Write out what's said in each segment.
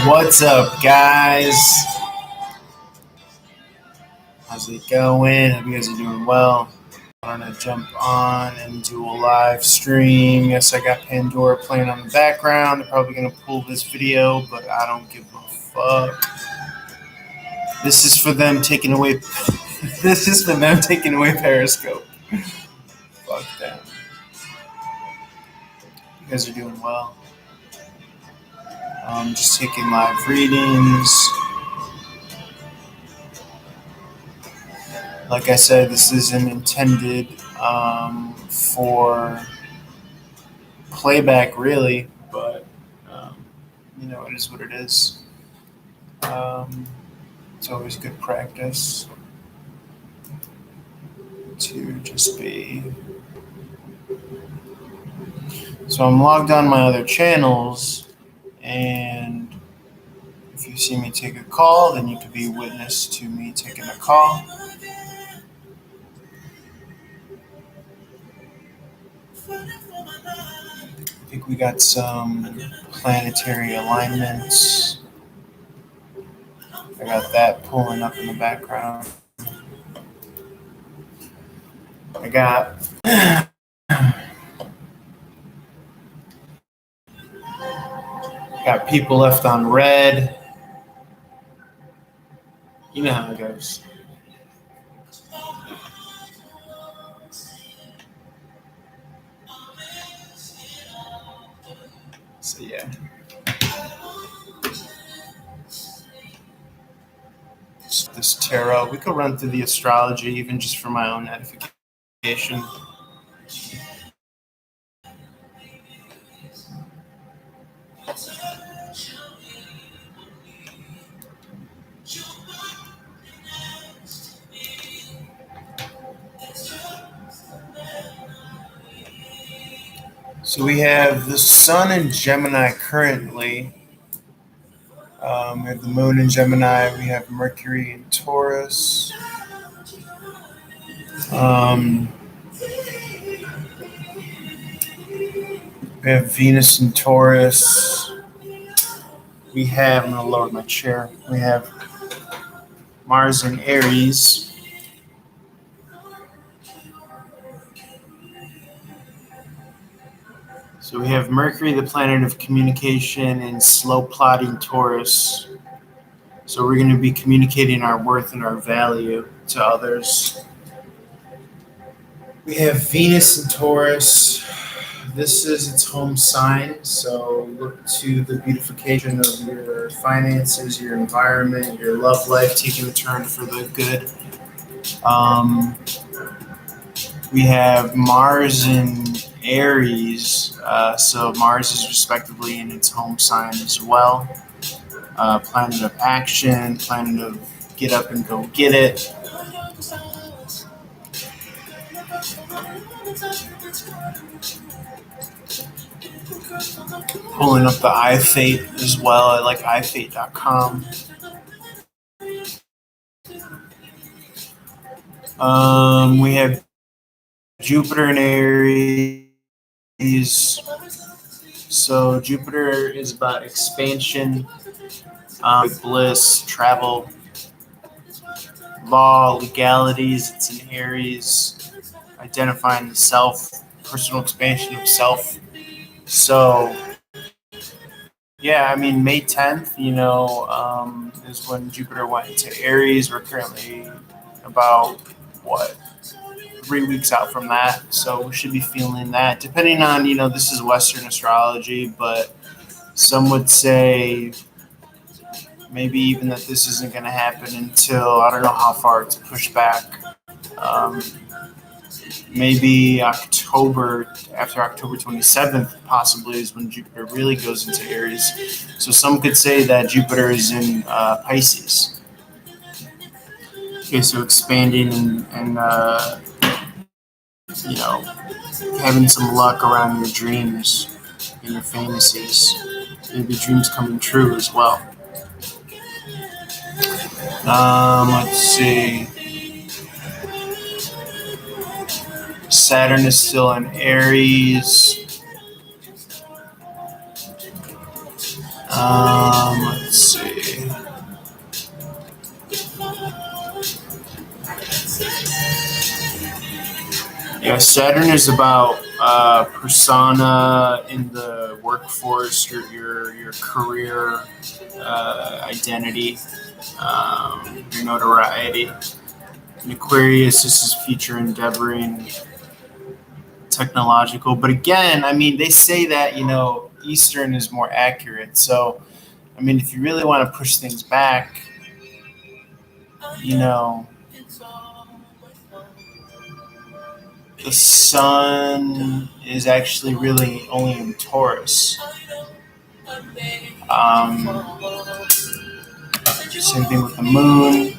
What's up, guys? How's it going? Hope you guys are doing well. I'm gonna jump on and do a live stream. Yes, I got Pandora playing on the background. They're probably gonna pull this video, but I don't give a fuck. This is for them taking away. This is for them taking away Periscope. Fuck them. You guys are doing well. Just taking live readings. Like I said, this isn't intended for playback, really, but it is what it is. It's always good practice to just be. So I'm logged on my other channels, and if you see me take a call, then you could be witness to me taking a call. I think we got some planetary alignments. I got that pulling up in the background. I got people left on red. You know how it goes. So yeah. This tarot, we could run through the astrology even just for my own edification. So we have the sun in Gemini currently. We have the moon in Gemini. We have Mercury in Taurus. We have Venus in Taurus. We have, I'm going to lower my chair. We have Mars in Aries. So we have Mercury, the planet of communication, and slow plotting Taurus. So we're going to be communicating our worth and our value to others. We have Venus in Taurus. This is its home sign, so look to the beautification of your finances, your environment, your love life taking a turn for the good. We have Mars in Aries, so Mars is respectively in its home sign as well. Planet of action, planet of get up and go get it. Pulling up the iFate as well. I like iFate.com. We have Jupiter in Aries. So Jupiter is about expansion, bliss, travel, law, legalities. It's in Aries, identifying the self, personal expansion of self. So, yeah, I mean, May 10th, is when Jupiter went into Aries. We're currently about, 3 weeks out from that. So we should be feeling that. Depending on, this is Western astrology, but some would say maybe even that this isn't going to happen until, I don't know how far it's pushed back. Maybe October, after October 27th, possibly is when Jupiter really goes into Aries. So some could say that Jupiter is in Pisces. Okay, so expanding and having some luck around your dreams and your fantasies. Maybe dreams coming true as well. Let's see. Saturn is still in Aries. Let's see. Yeah, Saturn is about persona in the workforce, your career identity, your notoriety. In Aquarius, this is future endeavoring, technological. But again, I mean, they say that Eastern is more accurate. So, I mean, if you really want to push things back, you know, the sun is actually really only in Taurus. Same thing with the moon,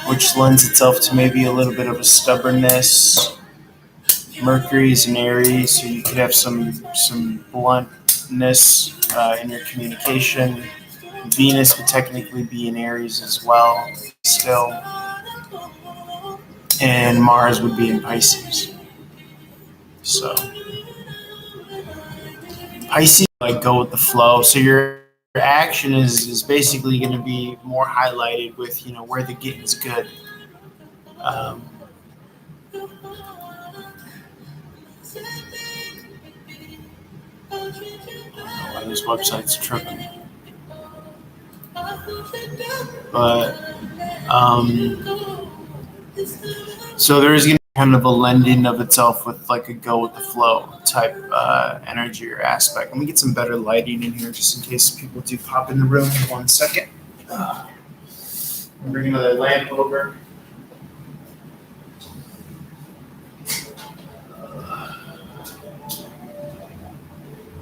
which lends itself to maybe a little bit of a stubbornness. Mercury is in Aries, so you could have some bluntness in your communication. Venus could technically be in Aries as well, still, and Mars would be in Pisces. So Pisces like go with the flow. So your action is basically going to be more highlighted with where the getting's good. Um, why this website's tripping, but so there is going to be kind of a lending of itself with like a go with the flow type energy or aspect. Let me get some better lighting in here just in case people do pop in the room. 1 second. Bring another lamp over.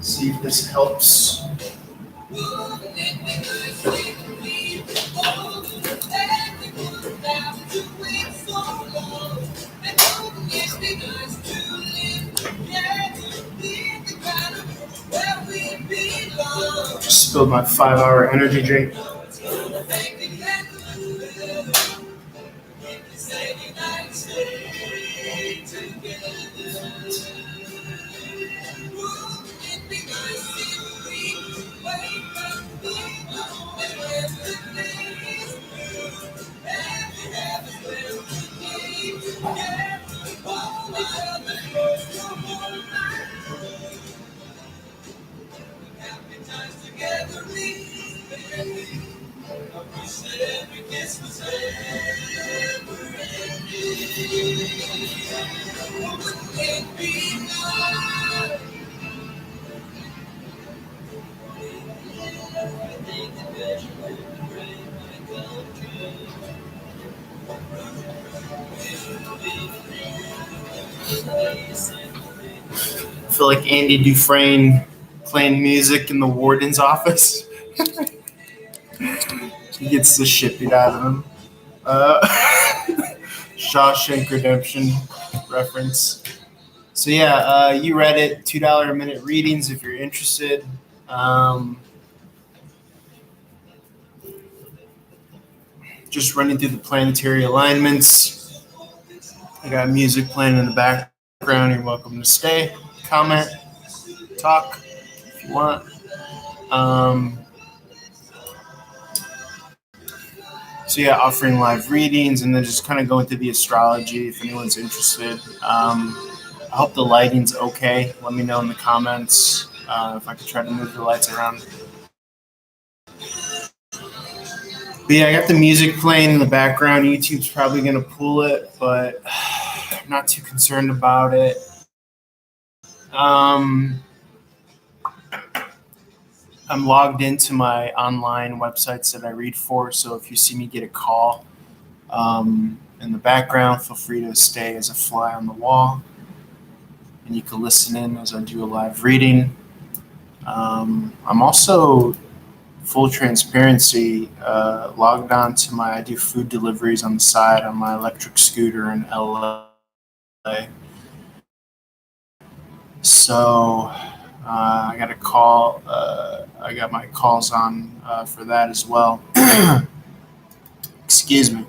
See if this helps. Just spilled my 5-hour energy drink. I feel like Andy Dufresne playing music in the warden's office. He gets the shit beat out of him. Shawshank Redemption reference. So yeah, you read it. $2 a minute readings if you're interested. Just running through the planetary alignments. I got music playing in the background. You're welcome to stay, comment, talk if you want. So yeah, offering live readings and then just kind of going through the astrology if anyone's interested. I hope the lighting's okay. Let me know in the comments if I could try to move the lights around. But yeah, I got the music playing in the background. YouTube's probably going to pull it, but I'm not too concerned about it. I'm logged into my online websites that I read for, so if you see me get a call in the background, feel free to stay as a fly on the wall, and you can listen in as I do a live reading. I'm also, full transparency, logged on to I do food deliveries on the side on my electric scooter in LA. So I got a call. I got my calls on for that as well. Excuse me.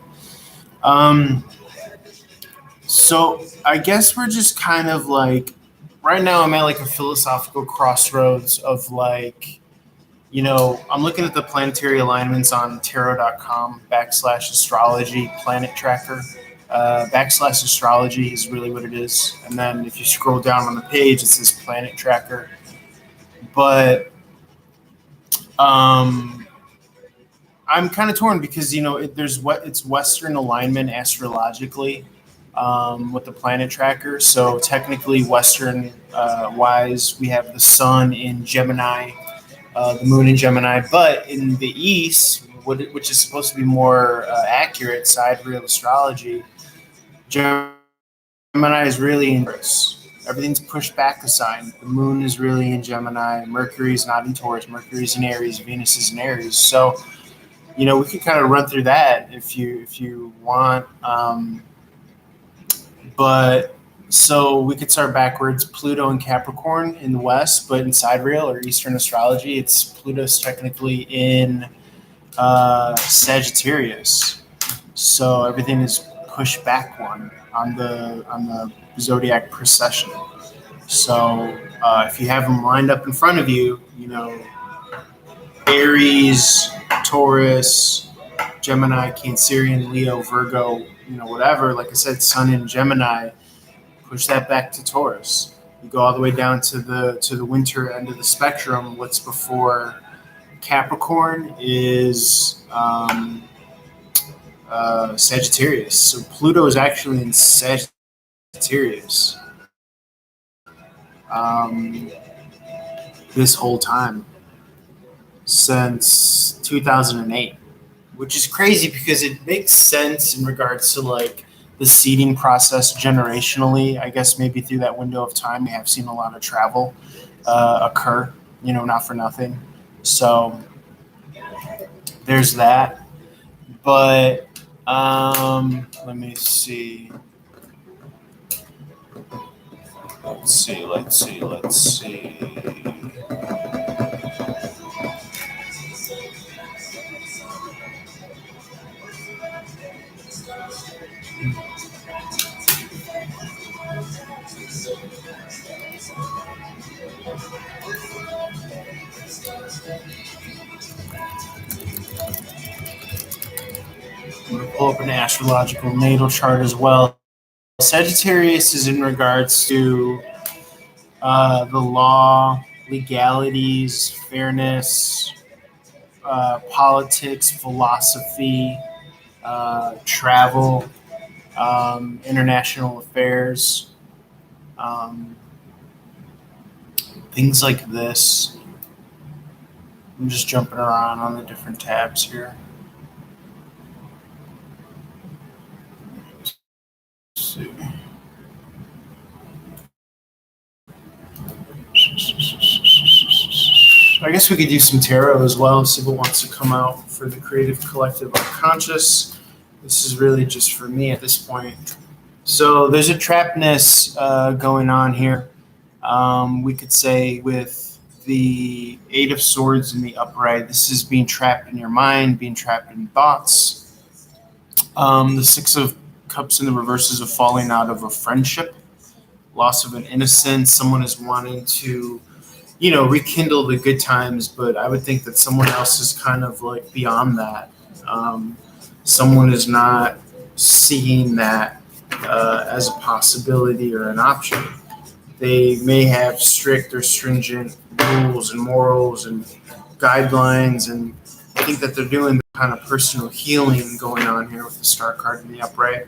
So I guess we're just kind of like, right now I'm at like a philosophical crossroads of like, I'm looking at the planetary alignments on tarot.com /astrology planet tracker. /astrology is really what it is. And then if you scroll down on the page, it says planet tracker. But um, I'm kind of torn because, it's Western alignment astrologically with the planet tracker. So technically, Western wise, we have the sun in Gemini, the moon in Gemini, but in the East, which is supposed to be more accurate, sidereal astrology, Gemini is really in Taurus. Everything's pushed back a sign. The moon is really in Gemini. Mercury's not in Taurus. Mercury's in Aries. Venus is in Aries. So, we could kind of run through that if you want. But so we could start backwards. Pluto and Capricorn in the West, but in sidereal or Eastern astrology, it's Pluto's technically in Sagittarius. So everything is pushed back one on the zodiac precession. So if you have them lined up in front of you, Aries, Taurus, Gemini, Cancerian, Leo, Virgo, whatever. Like I said, Sun in Gemini, push that back to Taurus. You go all the way down to the winter end of the spectrum. What's before Capricorn is Sagittarius. So Pluto is actually in Sagittarius this whole time since 2008, which is crazy because it makes sense in regards to like the seeding process generationally. I guess maybe through that window of time, we have seen a lot of travel occur, not for nothing. So there's that. But let me see. Let's see. I'm going to pull up an astrological natal chart as well. Sagittarius is in regards to the law, legalities, fairness, politics, philosophy, travel, international affairs, things like this. I'm just jumping around on the different tabs here. Let's see. I guess we could do some tarot as well, see what wants to come out for the creative collective unconscious. This is really just for me at this point. So there's a trappedness going on here. We could say with the Eight of Swords in the upright, this is being trapped in your mind, being trapped in thoughts. The Six of Cups in the reverse is a falling out of a friendship, loss of an innocence. Someone is wanting to, rekindle the good times, but I would think that someone else is kind of like beyond that. Someone is not seeing that as a possibility or an option. They may have strict or stringent rules and morals and guidelines, and I think that they're doing kind of personal healing going on here with the Star card in the upright.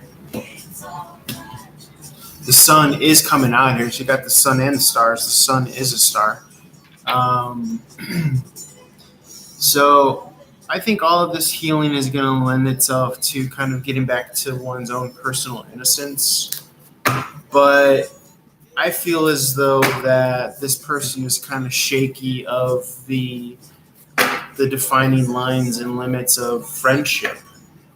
The sun is coming out here. So you got the sun and the stars. The sun is a star. So I think all of this healing is going to lend itself to kind of getting back to one's own personal innocence. But I feel as though that this person is kind of shaky of the defining lines and limits of friendship.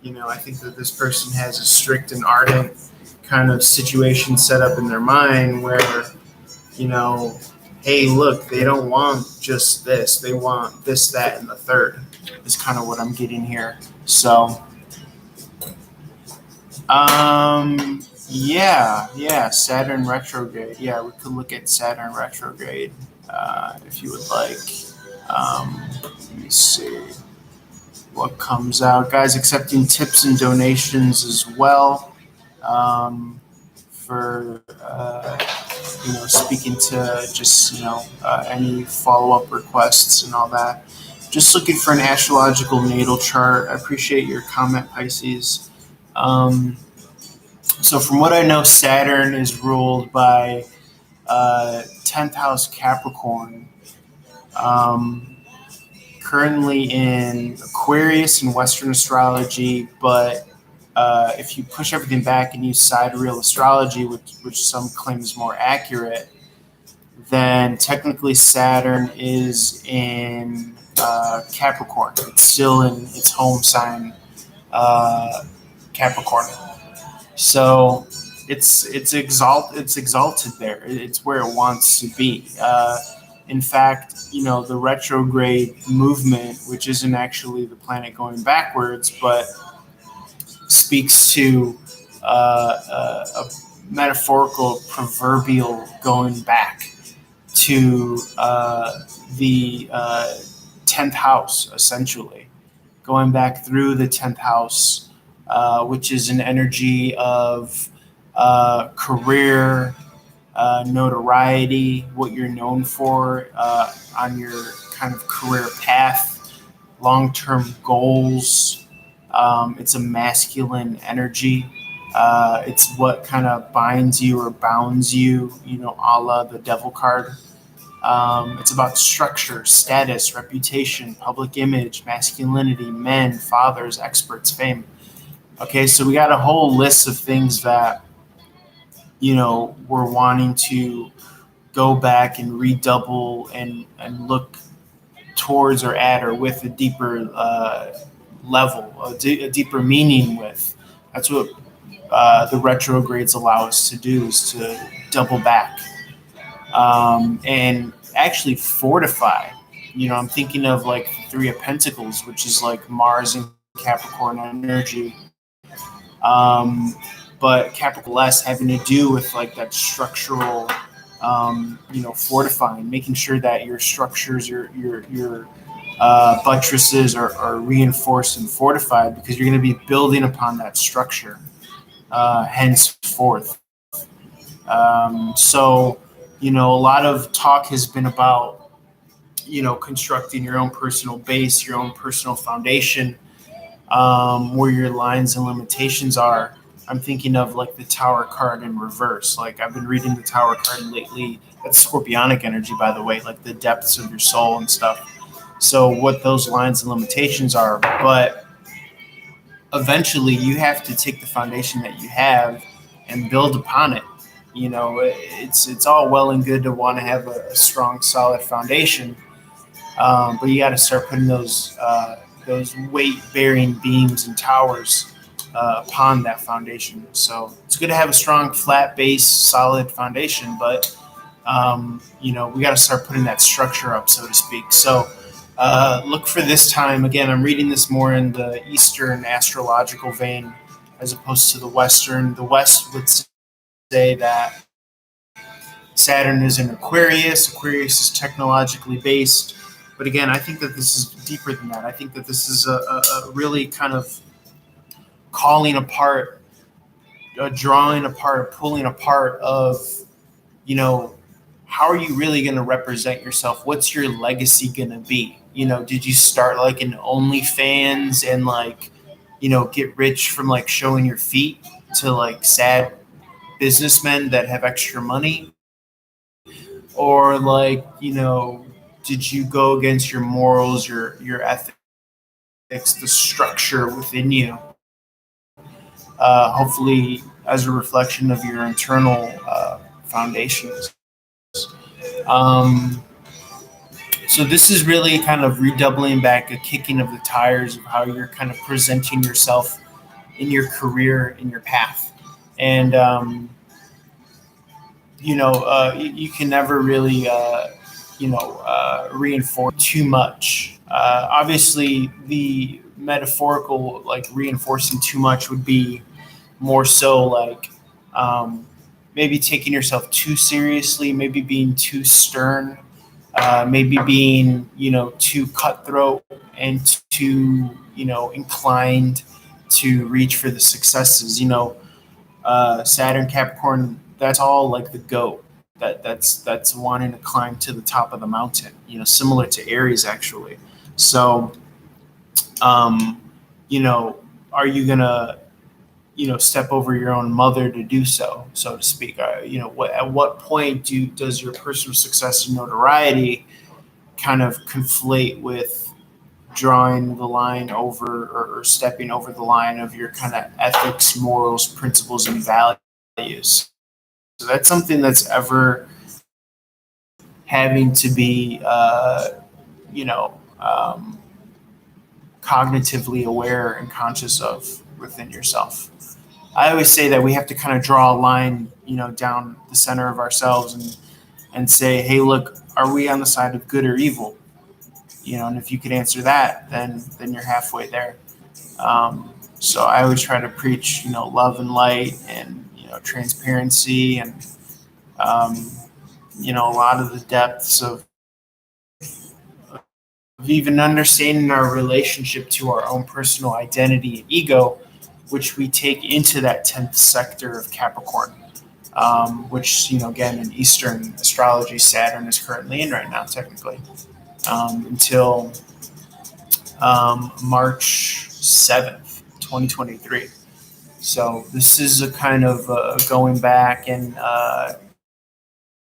I think that this person has a strict and ardent kind of situation set up in their mind where, hey, look, they don't want just this. They want this, that, and the third is kind of what I'm getting here. So, yeah, Saturn retrograde. Yeah, we could look at Saturn retrograde if you would like. Let me see what comes out. Guys accepting tips and donations as well, for speaking to just any follow up requests and all that. Just looking for an astrological natal chart. I appreciate your comment, Pisces. So from what I know, Saturn is ruled by 10th house Capricorn. Currently in Aquarius in Western astrology, but if you push everything back and use sidereal astrology, which some claim is more accurate, then technically Saturn is in Capricorn. It's still in its home sign, Capricorn. So it's exalted there. It's where it wants to be. In fact, the retrograde movement, which isn't actually the planet going backwards, but speaks to a metaphorical, proverbial going back to the 10th house, essentially. Going back through the 10th house, which is an energy of career, notoriety, what you're known for on your kind of career path, long-term goals. It's a masculine energy. It's what kind of binds you or bounds you, a la the devil card. It's about structure, status, reputation, public image, masculinity, men, fathers, experts, fame. Okay, so we got a whole list of things that, we're wanting to go back and redouble and look towards or at or with a deeper level, a deeper meaning with. That's what the retrogrades allow us to do, is to double back and actually fortify. I'm thinking of like the Three of Pentacles, which is like Mars and Capricorn energy. But Capricorn less having to do with like that structural, fortifying, making sure that your structures, your buttresses are reinforced and fortified, because you're going to be building upon that structure henceforth. So, a lot of talk has been about, constructing your own personal base, your own personal foundation, where your lines and limitations are. I'm thinking of like the Tower card in reverse. Like I've been reading the Tower card lately. That's Scorpionic energy, by the way, like the depths of your soul and stuff. So what those lines and limitations are, but eventually you have to take the foundation that you have and build upon it. It's all well and good to want to have a strong, solid foundation, but you got to start putting those weight-bearing beams and towers upon that foundation. So it's good to have a strong, flat base, solid foundation, but we got to start putting that structure up, so to speak. So look for this time. Again, I'm reading this more in the Eastern astrological vein as opposed to the Western. The West would say that Saturn is in Aquarius. Aquarius is technologically based. But again, I think that this is deeper than that. I think that this is a really kind of calling apart, drawing apart, pulling apart of, how are you really going to represent yourself? What's your legacy going to be? Did you start like an OnlyFans and like, get rich from like showing your feet to like sad businessmen that have extra money? Or like, did you go against your morals, your ethics, the structure within you? Hopefully as a reflection of your internal foundations. So this is really kind of redoubling back, a kicking of the tires of how you're kind of presenting yourself in your career, in your path. And, you can never really, reinforce too much. Obviously, the metaphorical, like reinforcing too much would be more so like maybe taking yourself too seriously, maybe being too stern, maybe being, too cutthroat and too, inclined to reach for the successes. Saturn, Capricorn, that's all like the goat. That's wanting to climb to the top of the mountain. Similar to Aries actually. So, um, you know, are you gonna step over your own mother to do so to speak? At what point does your personal success and notoriety kind of conflate with drawing the line over, or stepping over the line of your kind of ethics, morals, principles, and values? So that's something that's ever having to be, you know, um, cognitively aware and conscious of within yourself. I always say that we have to kind of draw a line, down the center of ourselves, and say, hey, look, are we on the side of good or evil? And if you could answer that, then you're halfway there. So I always try to preach, love and light, and transparency, and um, a lot of the depths of even understanding our relationship to our own personal identity and ego, which we take into that 10th sector of Capricorn, which, again, in Eastern astrology, Saturn is currently in right now, technically, until March 7th, 2023. So this is a kind of going back, and,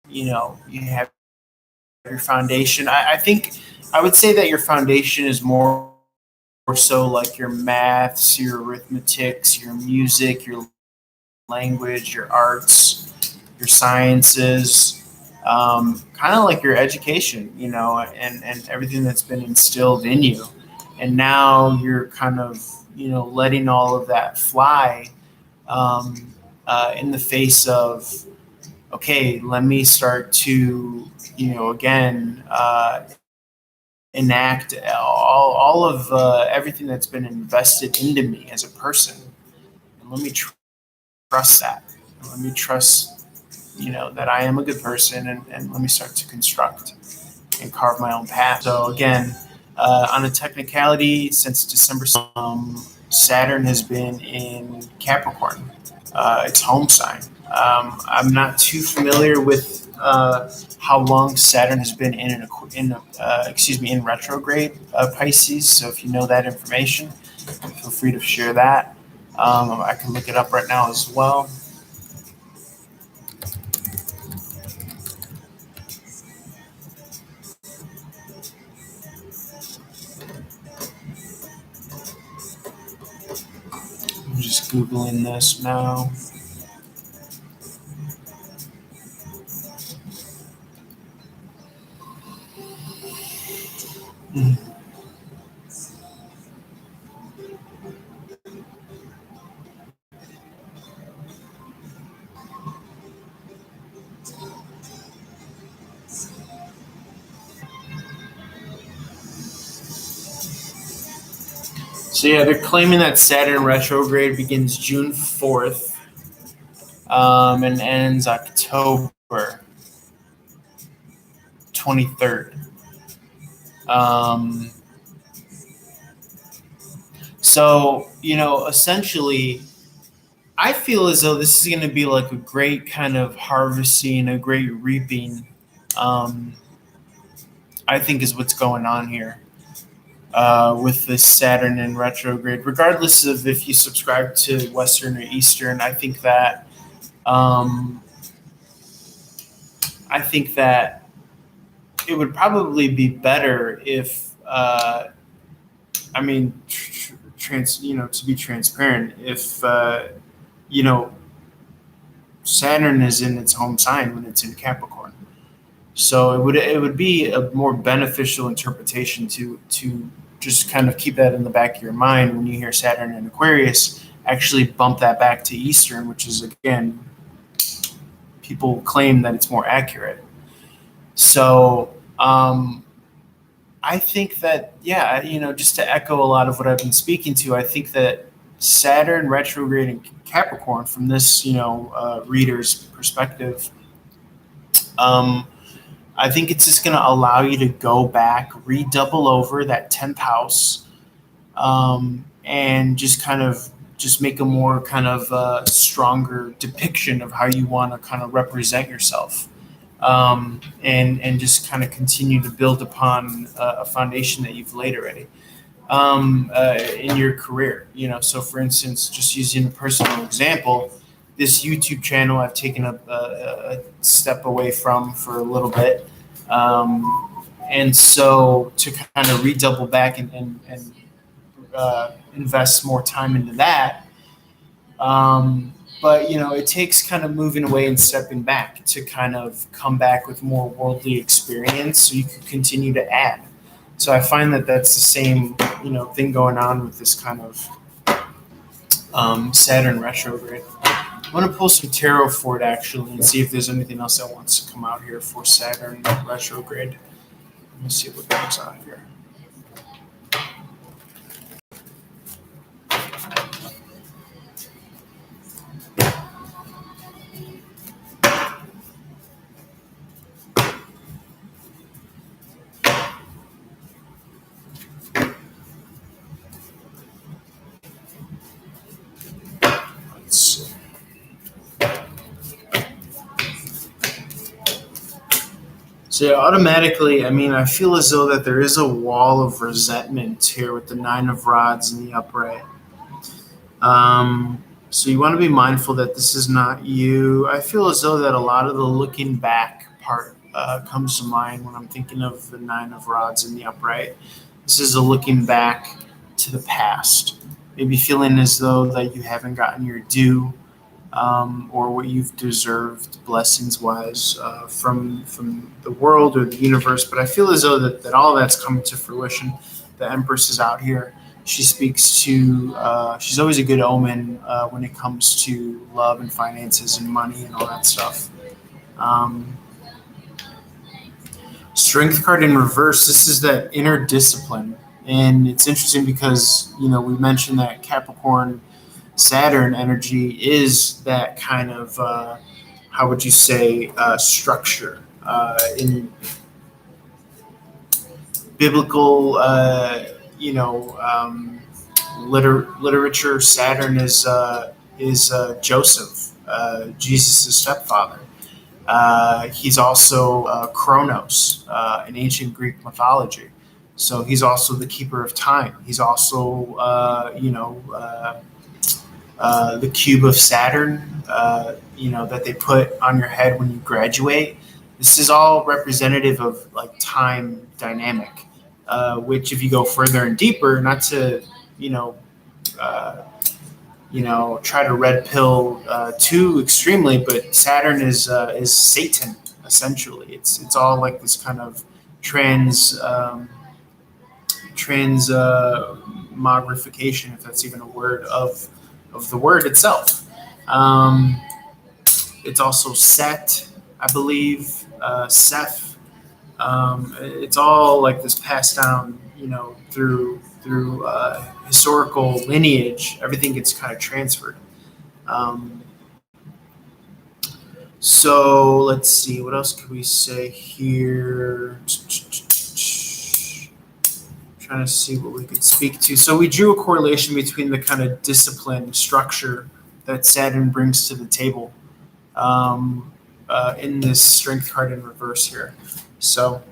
you have your foundation. I think I would say that your foundation is more so like your maths, your arithmetics, your music, your language, your arts, your sciences, kind of like your education, and everything that's been instilled in you. And now you're kind of, letting all of that fly, in the face of, okay, let me start to, again, enact all of everything that's been invested into me as a person. And let me trust that. And let me trust, that I am a good person, and let me start to construct and carve my own path. So again, on a technicality, since December, Saturn has been in Capricorn, its home sign. I'm not too familiar with how long Saturn has been in retrograde Pisces. So if you know that information, feel free to share that. I can look it up right now as well. I'm just Googling this now. So yeah, they're claiming that Saturn retrograde begins June 4th, and ends October 23rd. Um, so, essentially, I feel as though this is going to be like a great kind of harvesting, a great reaping. Um, I think is what's going on here, with this Saturn in retrograde. Regardless of if you subscribe to Western or Eastern, um, I think that it would probably be better if, I mean, to be transparent, if, you know, Saturn is in its home sign when it's in Capricorn. So it would be a more beneficial interpretation to just kind of keep that in the back of your mind when you hear Saturn in Aquarius. Actually, bump that back to Eastern, which is, again, people claim that it's more accurate. So, I think that, yeah, just to echo a lot of what I've been speaking to, I think that Saturn retrograde in Capricorn, from this reader's perspective, um, I think it's just going to allow you to go back, redouble over that 10th house, and just kind of just make a more kind of stronger depiction of how you want to kind of represent yourself, and just kind of continue to build upon a foundation that you've laid already, in your career. So for instance, just using a personal example, this YouTube channel I've taken a step away from for a little bit. And so to kind of redouble back and invest more time into that. But it takes kind of moving away and stepping back to kind of come back with more worldly experience, so you can continue to add. So I find that that's the same thing going on with this kind of Saturn retrograde. I'm going to pull some tarot for it actually and see if there's anything else that wants to come out here for Saturn retrograde. Let me see what comes out here. Let's see. So automatically, I feel as though that there is a wall of resentment here with the Nine of Rods in the upright. So you want to be mindful that this is not you. I feel as though that a lot of the looking back part comes to mind when I'm thinking of the Nine of Rods in the upright. This is a looking back to the past, maybe feeling as though that you haven't gotten your due, or what you've deserved blessings-wise from the world or the universe. But I feel as though that all that's coming to fruition. The Empress is out here. She speaks to, she's always a good omen when it comes to love and finances and money and all that stuff. Strength card in reverse, this is that inner discipline. And it's interesting because, we mentioned that Capricorn Saturn energy is that kind of, how would you say, structure. In biblical, literature, Saturn is Joseph, Jesus' stepfather. He's also Kronos in ancient Greek mythology. So he's also the keeper of time. He's also, the cube of Saturn, that they put on your head when you graduate. This is all representative of like time dynamic, which if you go further and deeper, not to, try to red pill too extremely, but Saturn is Satan essentially. It's all like this kind of transmogrification, if that's even a word, of the word itself. It's also Set, I believe, Seth. It's all like this passed down, through historical lineage. Everything gets kind of transferred. So let's see, what else could we say here? Trying to see what we could speak to. So we drew a correlation between the kind of discipline structure that Saturn brings to the table, in this strength card in reverse here. So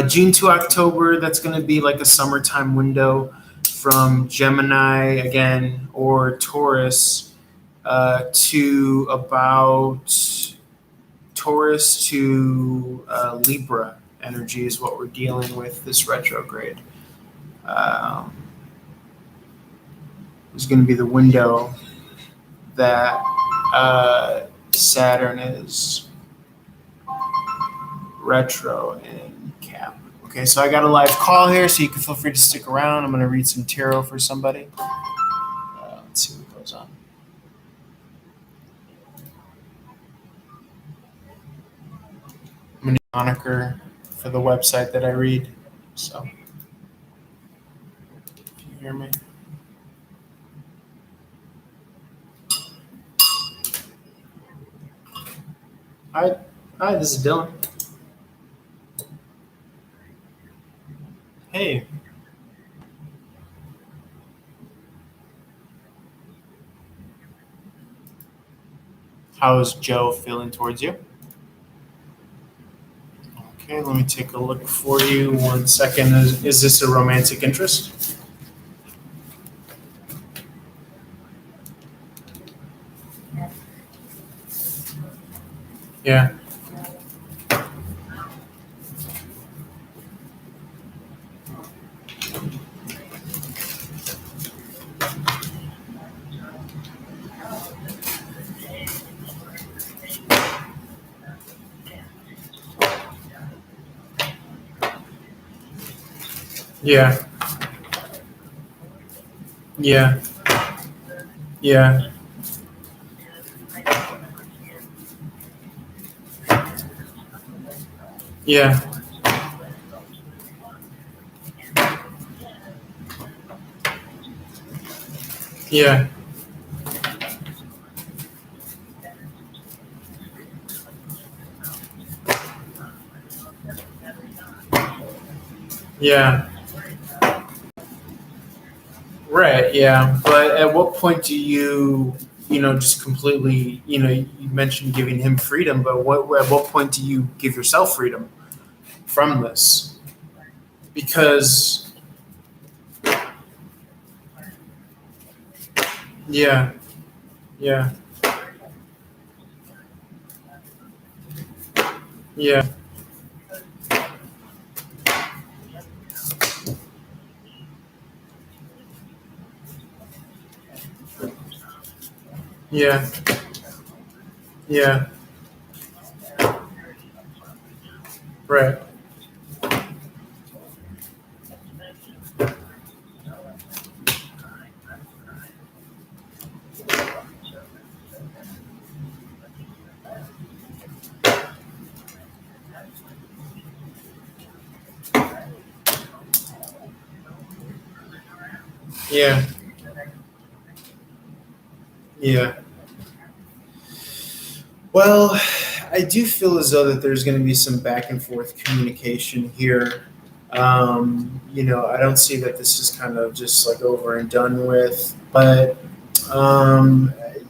June to October, that's going to be like a summertime window from Gemini again or Taurus to about Taurus to Libra energy is what we're dealing with this retrograde. Is going to be the window that Saturn is retro in Cap. Okay, so I got a live call here, so you can feel free to stick around. I'm going to read some tarot for somebody. Let's see what goes on. I'm going to moniker for the website that I read. So, if you hear me. Hi, this is Dylan. Hey, how is Joe feeling towards you? Okay, let me take a look for you. 1 second. Is this a romantic interest? Yeah, yeah, yeah, yeah, yeah, yeah, yeah. Right, yeah. But at what point do just completely, you mentioned giving him freedom, but at what point do you give yourself freedom from this? Because, yeah, yeah, yeah, yeah, yeah, right, yeah, yeah. Well, I do feel as though that there's going to be some back and forth communication here. I don't see that this is kind of just like over and done with, but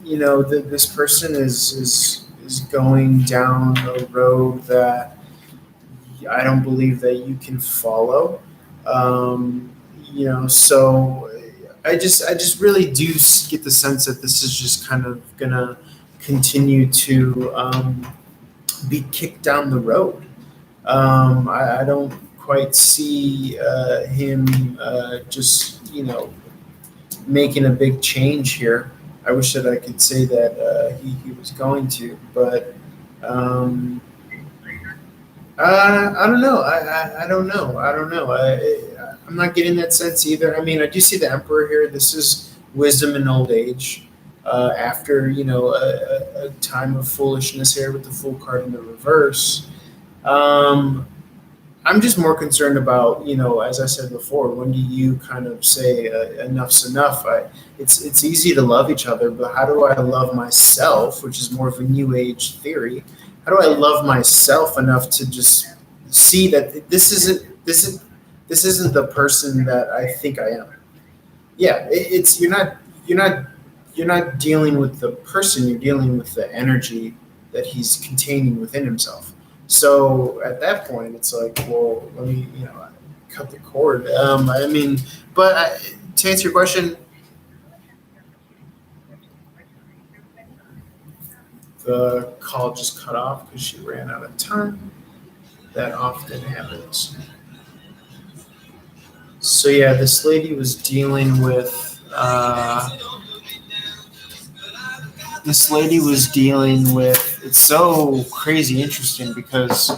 this person is going down a road that I don't believe that you can follow. So I just really do get the sense that this is just kind of gonna continue to be kicked down the road. I don't quite see him just making a big change here. I wish that I could say that he was going to, but um, I don't know. I don't know. I don't know. I'm not getting that sense either. I mean, I do see the emperor here. This is wisdom in old age. After a time of foolishness here with the fool card in the reverse. Um, I'm just more concerned about, as I said before, when do you kind of say enough's enough? It's easy to love each other, but how do I love myself, which is more of a new age theory? How do I love myself enough to just see that this isn't the person that I think I am? Yeah, it's you're not dealing with the person, you're dealing with the energy that he's containing within himself. So at that point it's like, well, let me cut the cord. I mean, but to answer your question, the call just cut off because she ran out of time. That often happens. So yeah, this lady was dealing with it's so crazy interesting because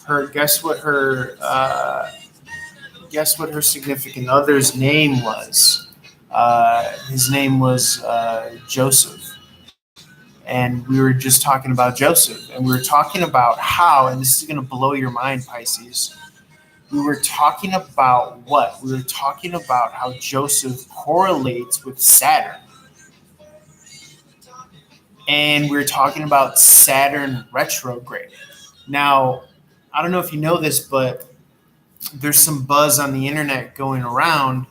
her guess what her significant other's name was. His name was Joseph, and we were just talking about Joseph, and we were talking about how, and this is going to blow your mind, Pisces. We were talking about what? We were talking about how Joseph correlates with Saturn, and we were talking about Saturn retrograde. Now, I don't know if you know this, but there's some buzz on the internet going around.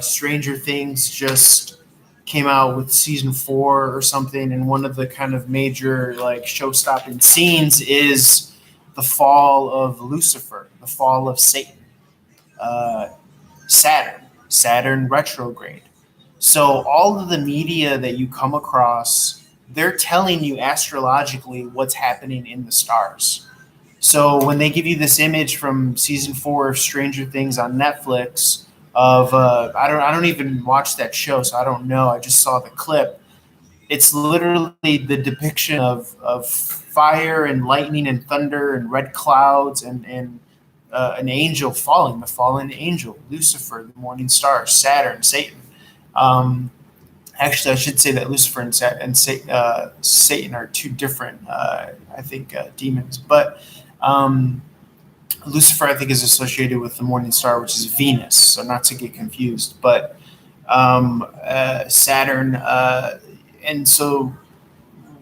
Stranger Things just came out with season 4 or something, and one of the kind of major like show-stopping scenes is the fall of Lucifer, the fall of Satan, uh, Saturn retrograde. So all of the media that you come across, they're telling you astrologically what's happening in the stars. So when they give you this image from season 4 of Stranger Things on Netflix of I don't even watch that show, so I don't know. I just saw the clip. It's literally the depiction of fire and lightning and thunder and red clouds and an angel falling, the fallen angel, Lucifer, the morning star, Saturn, Satan. Um, Actually, I should say that Lucifer and Satan are two different, I think, demons. But Lucifer, I think, is associated with the morning star, which is Venus. So not to get confused, but Saturn. And so,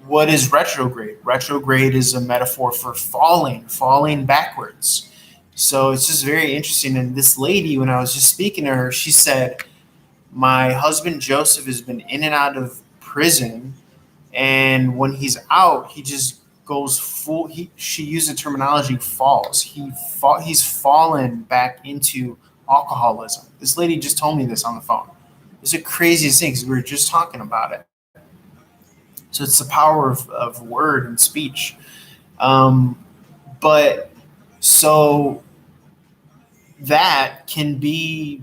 what is retrograde? Retrograde is a metaphor for falling backwards. So it's just very interesting. And this lady, when I was just speaking to her, she said, my husband Joseph has been in and out of prison, and when he's out, he just goes full. She used the terminology falls. He's fallen back into alcoholism. This lady just told me this on the phone. It's the craziest thing because we were just talking about it. So it's the power of word and speech. Um, but so that can be,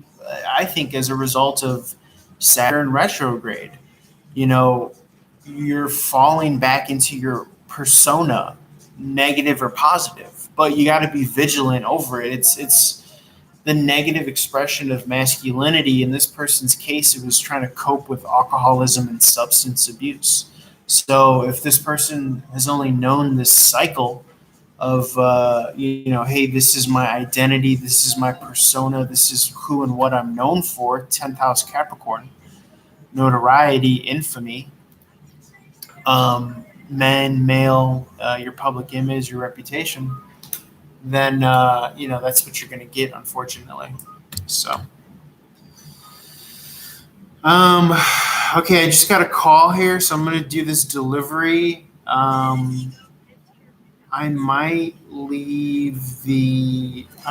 I think, as a result of Saturn retrograde. You know, you're falling back into your persona, negative or positive, but you got to be vigilant over it. It's the negative expression of masculinity. In this person's case, it was trying to cope with alcoholism and substance abuse. So if this person has only known this cycle of hey, this is my identity, this is my persona, this is who and what I'm known for, 10th house Capricorn, notoriety, infamy, men, male, your public image, your reputation, then that's what you're going to get, unfortunately. So okay, I just got a call here, so I'm going to do this delivery. I might I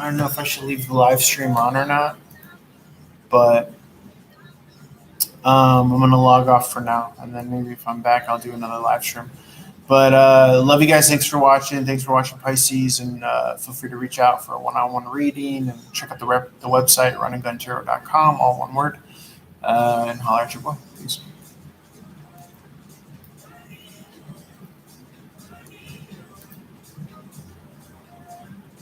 don't know if I should leave the live stream on or not, but I'm going to log off for now, and then maybe if I'm back, I'll do another live stream. But love you guys. Thanks for watching. Thanks for watching Pisces, and feel free to reach out for a one-on-one reading, and check out the website, runandguntero.com, all one word, and holler at your boy. Peace.